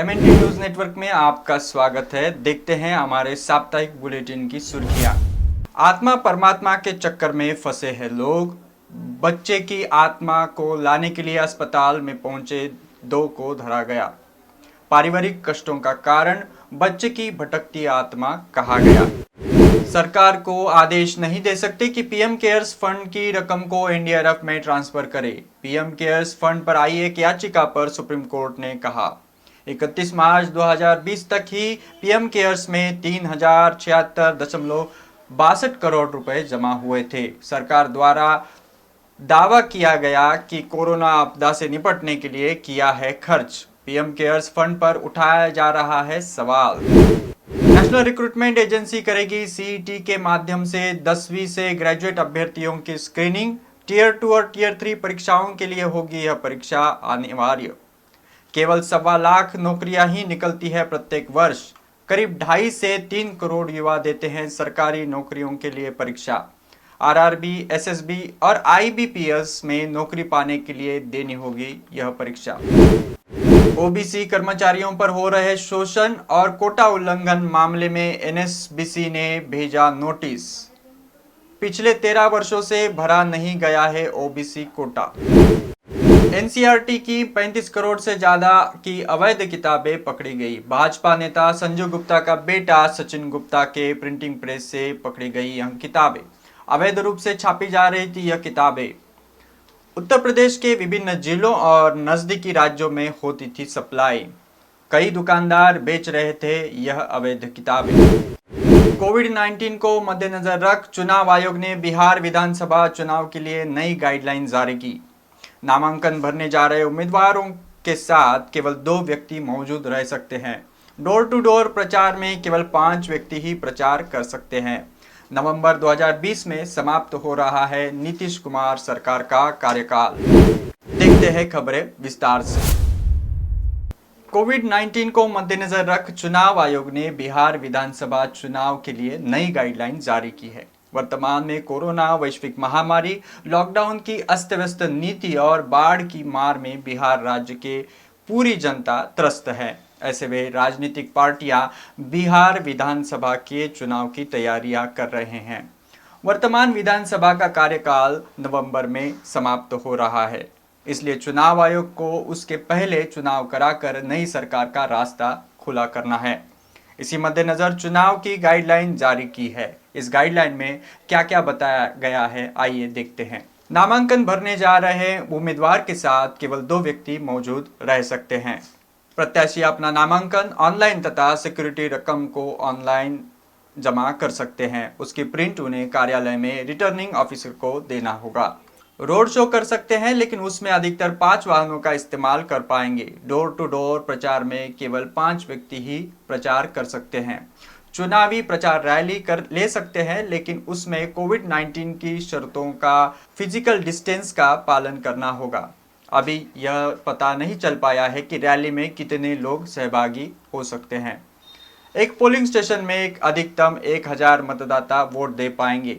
MNT news network में आपका स्वागत है। देखते हैं हमारे साप्ताहिक बुलेटिन की सुर्खियां। आत्मा परमात्मा के चक्कर में फंसे हैं लोग। बच्चे की आत्मा को लाने के लिए अस्पताल में पहुंचे 2 को धरा गया। पारिवारिक कष्टों का कारण बच्चे की भटकती आत्मा कहा गया। सरकार को आदेश नहीं दे सकते कि पीएम केयर्स फंड की रकम को एनडीआरएफ में ट्रांसफर करे। पीएम केयर्स फंड पर आई एक याचिका पर सुप्रीम कोर्ट ने कहा 31 मार्च 2020 तक ही पीएम केयर्स में 3076.62 करोड़ रुपए जमा हुए थे। सरकार द्वारा दावा किया गया कि कोरोना आपदा से निपटने के लिए किया है खर्च। पीएम केयर्स फंड पर उठाया जा रहा है सवाल। नेशनल रिक्रूटमेंट एजेंसी करेगी सीईटी के माध्यम से 10वीं से ग्रेजुएट अभ्यर्थियों की स्क्रीनिंग। टियर 2 और टियर 3 परीक्षाओं के लिए होगी यह परीक्षा अनिवार्य। केवल 1.25 लाख नौकरियां ही निकलती है प्रत्येक वर्ष। करीब 2.5 से 3 करोड़ युवा देते हैं सरकारी नौकरियों के लिए परीक्षा। आरआरबी, एसएसबी और आईबीपीएस में नौकरी पाने के लिए देनी होगी यह परीक्षा। ओबीसी कर्मचारियों पर हो रहे शोषण और कोटा उल्लंघन मामले में एनएसबीसी ने भेजा नोटिस। पिछले 13 वर्षों से भरा नहीं गया है ओबीसी कोटा। एनसीईआरटी की 35 करोड़ से ज्यादा की अवैध किताबें पकड़ी गई। भाजपा नेता संजू गुप्ता का बेटा सचिन गुप्ता के प्रिंटिंग प्रेस से पकड़ी गई यह किताबें। अवैध रूप से छापी जा रही थी यह किताबें। उत्तर प्रदेश के विभिन्न जिलों और नजदीकी राज्यों में होती थी सप्लाई। कई दुकानदार बेच रहे थे यह अवैध किताबें। कोविड-19 को मद्देनजर रख चुनाव आयोग ने बिहार विधानसभा चुनाव के लिए नई गाइडलाइन जारी की। नामांकन भरने जा रहे उम्मीदवारों के साथ केवल 2 व्यक्ति मौजूद रह सकते हैं। डोर टू डोर प्रचार में केवल 5 व्यक्ति ही प्रचार कर सकते हैं। नवंबर 2020 में समाप्त हो रहा है नीतीश कुमार सरकार का कार्यकाल। देखते हैं खबरें विस्तार से। कोविड-19 को मद्देनजर रख चुनाव आयोग ने बिहार विधानसभा चुनाव के लिए नई गाइडलाइन जारी की है। वर्तमान में कोरोना वैश्विक महामारी, लॉकडाउन की अस्त-व्यस्त नीति और बाढ़ की मार में बिहार राज्य के पूरी जनता त्रस्त है। ऐसे में राजनीतिक पार्टियां बिहार विधानसभा के चुनाव की तैयारियां कर रहे हैं। वर्तमान विधानसभा का कार्यकाल नवंबर में समाप्त हो रहा है, इसलिए चुनाव आयोग को उसके पहले चुनाव कराकर नई सरकार का रास्ता खुला करना है। इसी मद्देनजर चुनाव की गाइडलाइन जारी की है। इस गाइडलाइन में क्या क्या बताया गया है, आइए देखते हैं। नामांकन भरने जा रहे उम्मीदवार के साथ केवल 2 व्यक्ति मौजूद रह सकते हैं। प्रत्याशी अपना नामांकन ऑनलाइन तथा सिक्योरिटी रकम को ऑनलाइन जमा कर सकते हैं। उसकी प्रिंट उन्हें कार्यालय में रिटर्निंग ऑफिसर को देना होगा। रोड शो कर सकते हैं, लेकिन उसमें अधिकतर 5 वाहनों का इस्तेमाल कर पाएंगे। डोर टू डोर प्रचार में केवल 5 व्यक्ति ही प्रचार कर सकते हैं। चुनावी प्रचार रैली कर ले सकते हैं, लेकिन उसमें कोविड-19 की शर्तों का फिजिकल डिस्टेंस का पालन करना होगा। अभी यह पता नहीं चल पाया है कि रैली में कितने लोग सहभागी हो सकते हैं। एक पोलिंग स्टेशन में अधिकतम 1000 मतदाता वोट दे पाएंगे।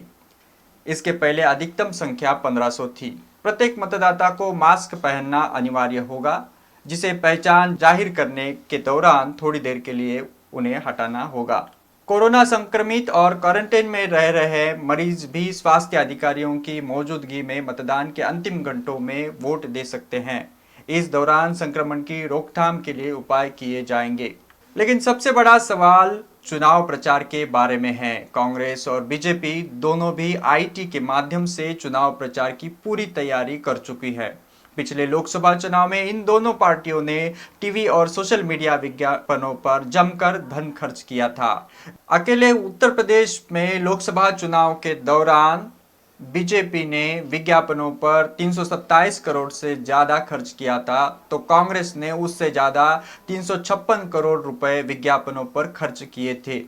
इसके पहले अधिकतम संख्या 1500 थी। प्रत्येक मतदाता को मास्क पहनना अनिवार्य होगा, जिसे पहचान जाहिर करने के दौरान थोड़ी देर के लिए उन्हें हटाना होगा। कोरोना संक्रमित और क्वारंटाइन में रह रहे मरीज भी स्वास्थ्य अधिकारियों की मौजूदगी में मतदान के अंतिम घंटों में वोट दे सकते हैं। इस दौरान संक्रमण की रोकथाम के लिए उपाय किए जाएंगे। लेकिन सबसे बड़ा सवाल चुनाव प्रचार के बारे में है। कांग्रेस और बीजेपी दोनों भी आईटी के माध्यम से चुनाव प्रचार की पूरी तैयारी कर चुकी है। पिछले लोकसभा चुनाव में इन दोनों पार्टियों ने टीवी और सोशल मीडिया विज्ञापनों पर जमकर धन खर्च किया था। अकेले उत्तर प्रदेश में लोकसभा चुनाव के दौरान बीजेपी ने विज्ञापनों पर 327 करोड़ से ज्यादा खर्च किया था, तो कांग्रेस ने उससे ज्यादा 356 करोड़ रुपए विज्ञापनों पर खर्च किए थे।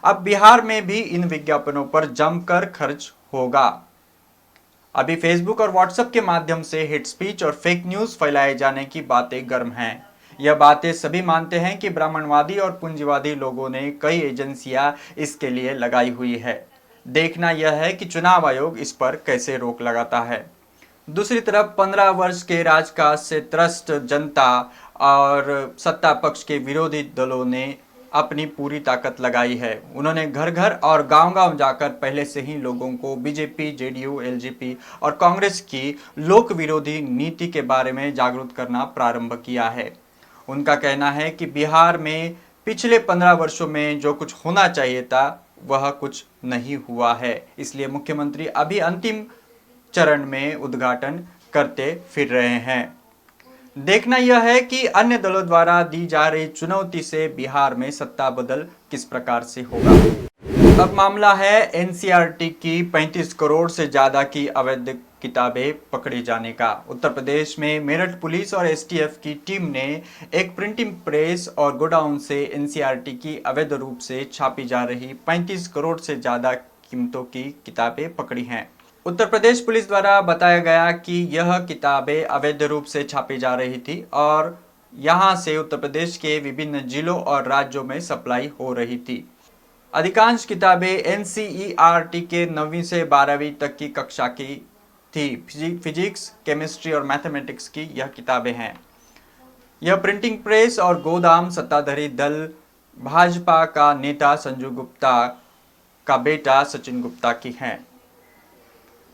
अब बिहार में भी इन विज्ञापनों पर जमकर खर्च होगा। अभी फेसबुक और व्हाट्सएप के माध्यम से हेट स्पीच और फेक न्यूज फैलाए जाने की बातें गर्म हैं। यह बातें सभी मानते हैं कि ब्राह्मणवादी और पूंजीवादी लोगों ने कई एजेंसियां इसके लिए लगाई हुई है। देखना यह है कि चुनाव आयोग इस पर कैसे रोक लगाता है। दूसरी तरफ 15 वर्ष के राजकाज से त्रस्त जनता और सत्ता पक्ष के विरोधी दलों ने अपनी पूरी ताकत लगाई है। उन्होंने घर घर और गांव-गांव जाकर पहले से ही लोगों को बीजेपी, जेडीयू, एलजेपी और कांग्रेस की लोक विरोधी नीति के बारे में जागरूक करना प्रारंभ किया है। उनका कहना है कि बिहार में पिछले 15 वर्षों में जो कुछ होना चाहिए था वह कुछ नहीं हुआ है, इसलिए मुख्यमंत्री अभी अंतिम चरण में उद्घाटन करते फिर रहे हैं। देखना यह है कि अन्य दलों द्वारा दी जा रही चुनौती से बिहार में सत्ता बदल किस प्रकार से होगा। अब मामला है एनसीईआरटी की 35 करोड़ से ज्यादा की अवैध किताबें पकड़े जाने का। उत्तर प्रदेश में मेरठ पुलिस और एसटीएफ की टीम ने एक प्रिंटिंग प्रेस और गोडाउन से एनसीईआरटी की अवैध रूप से छापी जा रही 35 करोड़ से ज्यादा कीमतों की किताबें पकड़ी हैं। उत्तर प्रदेश पुलिस द्वारा बताया गया कि यह किताबें अवैध रूप से छापी जा रही थी और यहां से उत्तर प्रदेश के विभिन्न जिलों और राज्यों में सप्लाई हो रही थी। अधिकांश किताबें एनसीईआरटी के 9वीं से 12वीं तक की कक्षा की थी। फिजिक्स, केमिस्ट्री और मैथमेटिक्स की यह किताबें हैं। यह प्रिंटिंग प्रेस और गोदाम सत्ताधारी दल भाजपा का नेता संजू गुप्ता का बेटा सचिन गुप्ता की हैं।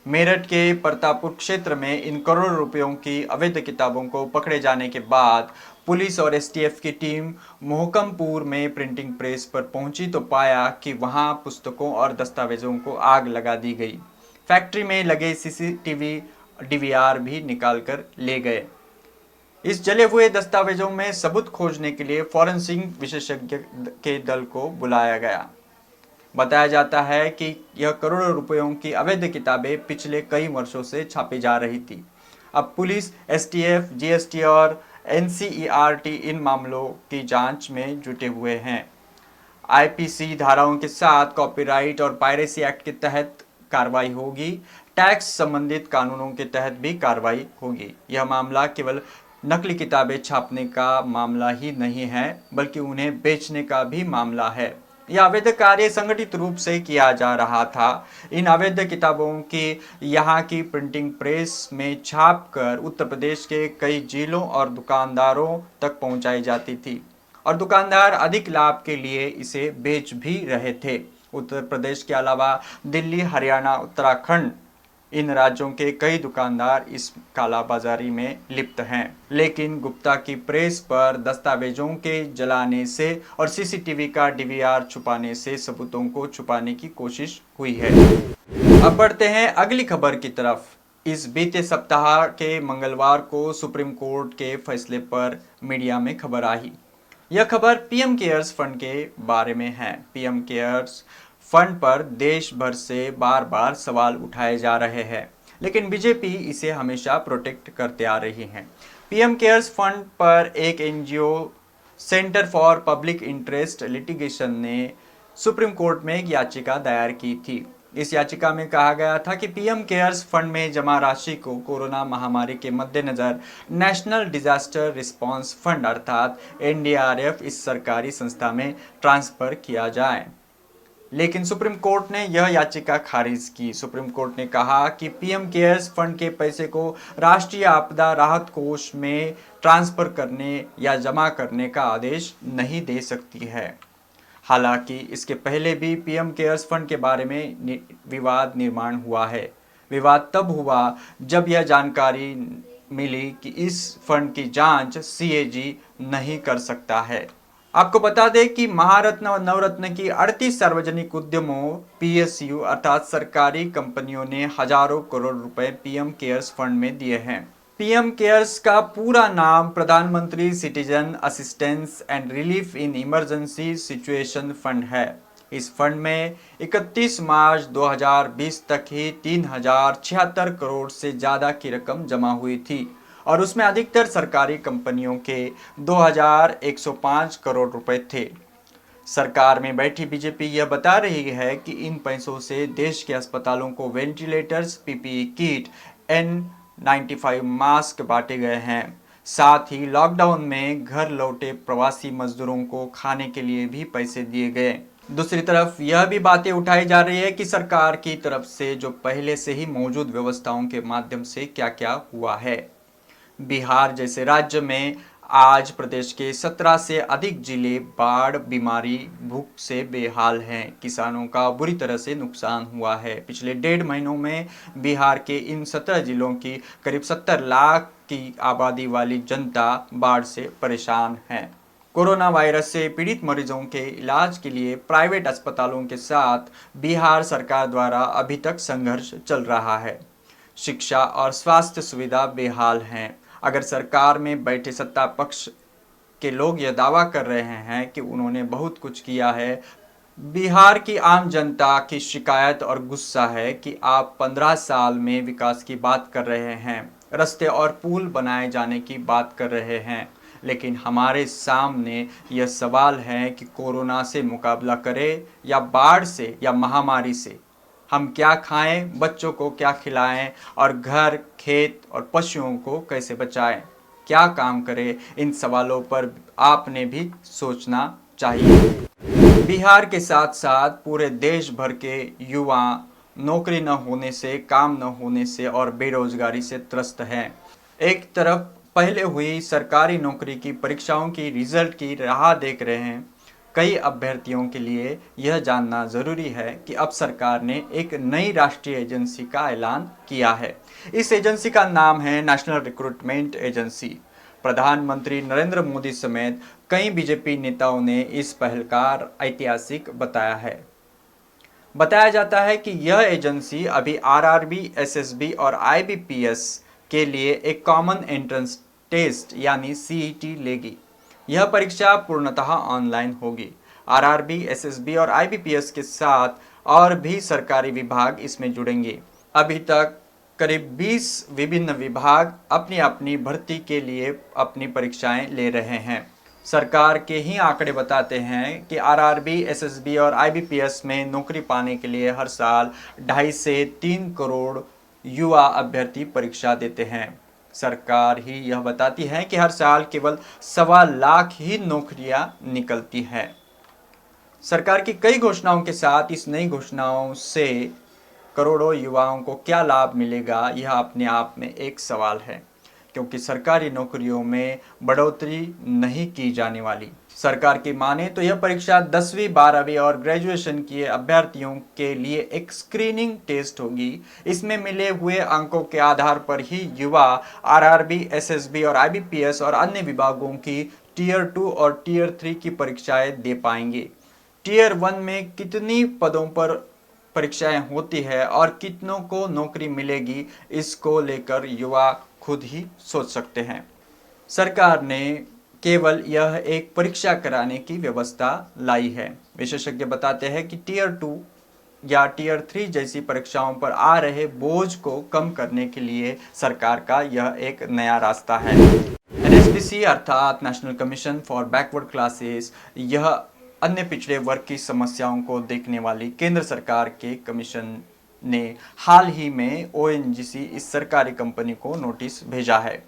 मेरठ के प्रतापपुर क्षेत्र में इन करोड़ रुपयों की अवैध किताबों को पकड़े जाने के बाद पुलिस और एसटीएफ की टीम मोहकमपुर में प्रिंटिंग प्रेस पर पहुंची तो पाया कि वहां पुस्तकों और दस्तावेजों को आग लगा दी गई। फैक्ट्री में लगे सीसीटीवी डीवीआर भी निकालकर ले गए। इस जले हुए दस्तावेजों में सबूत खोजने के लिए फॉरेंसिक विशेषज्ञ के दल को बुलाया गया। बताया जाता है कि यह करोड़ों रुपयों की अवैध किताबें पिछले कई वर्षों से छापी जा रही थी। अब पुलिस, एसटीएफ, जीएसटी और एनसीईआरटी इन मामलों की जांच में जुटे हुए हैं। आईपीसी धाराओं के साथ कॉपीराइट और पायरेसी एक्ट के तहत कार्रवाई होगी। टैक्स संबंधित कानूनों के तहत भी कार्रवाई होगी। यह मामला केवल नकली किताबें छापने का मामला ही नहीं है, बल्कि उन्हें बेचने का भी मामला है। यह अवैध कार्य संगठित रूप से किया जा रहा था। इन अवैध किताबों की यहाँ की प्रिंटिंग प्रेस में छापकर उत्तर प्रदेश के कई जिलों और दुकानदारों तक पहुंचाई जाती थी और दुकानदार अधिक लाभ के लिए इसे बेच भी रहे थे। उत्तर प्रदेश के अलावा दिल्ली, हरियाणा, उत्तराखंड इन राज्यों के कई दुकानदार इस कालाबाजारी में लिप्त हैं। लेकिन गुप्ता की प्रेस पर दस्तावेजों के जलाने से और सीसीटीवी का डीवीआर छुपाने से सबूतों को छुपाने की कोशिश हुई है। अब बढ़ते हैं अगली खबर की तरफ। इस बीते सप्ताह के मंगलवार को सुप्रीम कोर्ट के फैसले पर मीडिया में खबर आई। यह खबर पीएम केयर्स फंड के बारे में है। पीएम केयर्स फंड पर देश भर से बार बार सवाल उठाए जा रहे हैं, लेकिन बीजेपी इसे हमेशा प्रोटेक्ट करते आ रही है। पीएम केयर्स फंड पर एक NGO centre for public interest litigation ने सुप्रीम कोर्ट में एक याचिका दायर की थी। इस याचिका में कहा गया था कि पीएम केयर्स फंड में जमा राशि को कोरोना महामारी के मद्देनजर नेशनल डिजास्टर रिस्पांस फंड अर्थात एनडीआरएफ इस सरकारी संस्था में ट्रांसफर किया जाए, लेकिन सुप्रीम कोर्ट ने यह याचिका खारिज की। सुप्रीम कोर्ट ने कहा कि पीएम केयर्स फंड के पैसे को राष्ट्रीय आपदा राहत कोष में ट्रांसफर करने या जमा करने का आदेश नहीं दे सकती है। हालांकि इसके पहले भी पीएम केयर्स फंड के बारे में विवाद निर्माण हुआ है। विवाद तब हुआ जब यह जानकारी मिली कि इस फंड की जांच सीएजी नहीं कर सकता है। आपको बता दें कि महारत्न और नवरत्न की 38 सार्वजनिक उद्यमों पीएसयू अर्थात सरकारी कंपनियों ने हजारों करोड़ रुपए पीएम केयर्स फंड में दिए हैं। पीएम केयर्स का पूरा नाम प्रधानमंत्री citizen assistance and relief in emergency situation fund है। इस फंड में 31 मार्च 2020 तक ही 3076 करोड़ से ज्यादा की रकम जमा हुई थी और उसमें अधिकतर सरकारी कंपनियों के 2105 करोड़ रुपए थे। सरकार में बैठी बीजेपी यह बता रही है कि इन पैसों से देश के अस्पतालों को ventilators, PPE kit, N95 mask बांटे गए हैं। साथ ही लॉकडाउन में घर लौटे प्रवासी मजदूरों को खाने के लिए भी पैसे दिए गए। दूसरी तरफ यह भी बातें उठाई जा रही है कि सरकार की तरफ से जो पहले से ही मौजूद व्यवस्थाओं के माध्यम से क्या क्या हुआ है। बिहार जैसे राज्य में आज प्रदेश के 17 से अधिक जिले बाढ़, बीमारी, भूख से बेहाल हैं। किसानों का बुरी तरह से नुकसान हुआ है। पिछले 1.5 महीनों में बिहार के इन 17 जिलों की करीब 70 लाख की आबादी वाली जनता बाढ़ से परेशान है। कोरोना वायरस से पीड़ित मरीजों के इलाज के लिए प्राइवेट अस्पतालों के साथ बिहार सरकार द्वारा अभी तक संघर्ष चल रहा है। शिक्षा और स्वास्थ्य सुविधा बेहाल हैं। अगर सरकार में बैठे सत्ता पक्ष के लोग यह दावा कर रहे हैं कि उन्होंने बहुत कुछ किया है, बिहार की आम जनता की शिकायत और गुस्सा है कि आप 15 साल में विकास की बात कर रहे हैं, रास्ते और पुल बनाए जाने की बात कर रहे हैं, लेकिन हमारे सामने यह सवाल है कि कोरोना से मुकाबला करें या बाढ़ से या महामारी से। हम क्या खाएं, बच्चों को क्या खिलाएं और घर, खेत और पशुओं को कैसे बचाएं? क्या काम करें? इन सवालों पर आपने भी सोचना चाहिए। बिहार के साथ साथ पूरे देश भर के युवा नौकरी न होने से, काम न होने से और बेरोजगारी से त्रस्त हैं। एक तरफ पहले हुई सरकारी नौकरी की परीक्षाओं की रिजल्ट की राह देख रहे हैं। कई अभ्यर्थियों के लिए यह जानना जरूरी है कि अब सरकार ने एक नई राष्ट्रीय एजेंसी का ऐलान किया है। इस एजेंसी का नाम है नेशनल रिक्रूटमेंट एजेंसी। प्रधानमंत्री नरेंद्र मोदी समेत कई बीजेपी नेताओं ने इस पहल का ऐतिहासिक बताया है। बताया जाता है कि यह एजेंसी अभी आरआरबी, एसएसबी और आईबीपीएस के लिए एक कॉमन एंट्रेंस टेस्ट यानी सीईटी लेगी। यह परीक्षा पूर्णतः ऑनलाइन होगी। आरआरबी, एसएसबी और आईबीपीएस के साथ और भी सरकारी विभाग इसमें जुड़ेंगे। अभी तक करीब 20 विभिन्न विभाग अपनी अपनी भर्ती के लिए अपनी परीक्षाएं ले रहे हैं। सरकार के ही आंकड़े बताते हैं कि आरआरबी, एसएसबी और आईबीपीएस में नौकरी पाने के लिए हर साल 2.5 से 3 करोड़ युवा अभ्यर्थी परीक्षा देते हैं। सरकार ही यह बताती है कि हर साल केवल 1.25 लाख ही नौकरियां निकलती हैं। सरकार की कई घोषणाओं के साथ इस नई घोषणाओं से करोड़ों युवाओं को क्या लाभ मिलेगा, यह अपने आप में एक सवाल है, क्योंकि सरकारी नौकरियों में बढ़ोतरी नहीं की जाने वाली। सरकार की माने तो यह परीक्षा 10वीं, 12वीं और ग्रेजुएशन किए अभ्यर्थियों के लिए एक स्क्रीनिंग टेस्ट होगी। इसमें मिले हुए अंकों के आधार पर ही युवा आरआरबी, एसएसबी और आईबीपीएस और अन्य विभागों की टियर 2 और टियर 3 की परीक्षाएं दे पाएंगे। टियर 1 में कितनी पदों पर परीक्षाएं होती है और कितनों को नौकरी मिलेगी, इसको लेकर युवा खुद ही सोच सकते हैं। सरकार ने केवल यह एक परीक्षा कराने की व्यवस्था लाई है। विशेषज्ञ बताते हैं कि टियर 2 या टियर 3 जैसी परीक्षाओं पर आ रहे बोझ को कम करने के लिए सरकार का यह एक नया रास्ता है। एनएसबीसी अर्थात national commission for backward classes, यह अन्य पिछड़े वर्ग की समस्याओं को देखने वाली केंद्र सरकार के कमीशन ने हाल ही में ओएनजीसी इस सरकारी कंपनी को नोटिस भेजा है।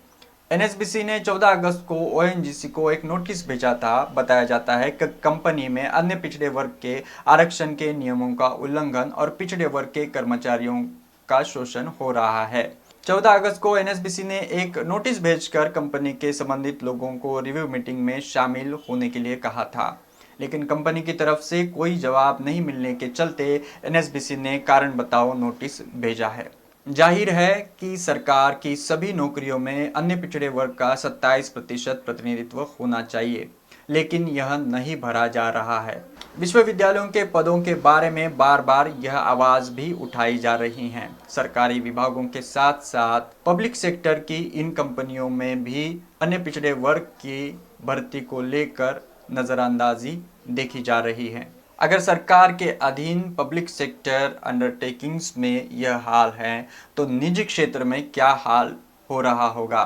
एनएसबीसी ने 14 अगस्त को ओएनजीसी को एक नोटिस भेजा था। बताया जाता है कि कंपनी में अन्य पिछड़े वर्ग के आरक्षण के नियमों का उल्लंघन और पिछड़े वर्ग के कर्मचारियों का शोषण हो रहा है। 14 अगस्त को एनएसबीसी ने एक नोटिस भेजकर कंपनी के संबंधित लोगों को रिव्यू मीटिंग में शामिल होने के लिए कहा था, लेकिन कंपनी की तरफ से कोई जवाब नहीं मिलने के चलते एनएसबीसी ने कारण बताओ नोटिस भेजा है। जाहिर है कि सरकार की सभी नौकरियों में अन्य पिछड़े वर्ग का 27% प्रतिनिधित्व होना चाहिए, लेकिन यह नहीं भरा जा रहा है। विश्वविद्यालयों के पदों के बारे में बार बार यह आवाज भी उठाई जा रही है। सरकारी विभागों के साथ साथ पब्लिक सेक्टर की इन कंपनियों में भी अन्य पिछड़े वर्ग की भर्ती को लेकर नजरअंदाजी देखी जा रही है। अगर सरकार के अधीन पब्लिक सेक्टर अंडरटेकिंग्स में यह हाल है तो निजी क्षेत्र में क्या हाल हो रहा होगा?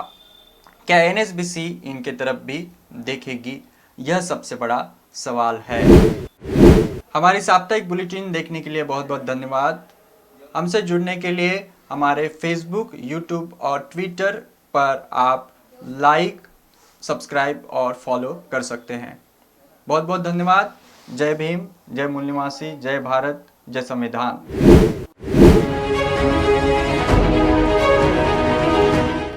क्या एनएसबीसी इनके तरफ भी देखेगी? यह सबसे बड़ा सवाल है। हमारी साप्ताहिक बुलेटिन देखने के लिए बहुत बहुत धन्यवाद। हमसे जुड़ने के लिए हमारे फेसबुक, यूट्यूब और ट्विटर पर आप लाइक, सब्सक्राइब और फॉलो कर सकते हैं। बहुत बहुत धन्यवाद। जय भीम, जय मूल निवासी, जय भारत, जय संविधान।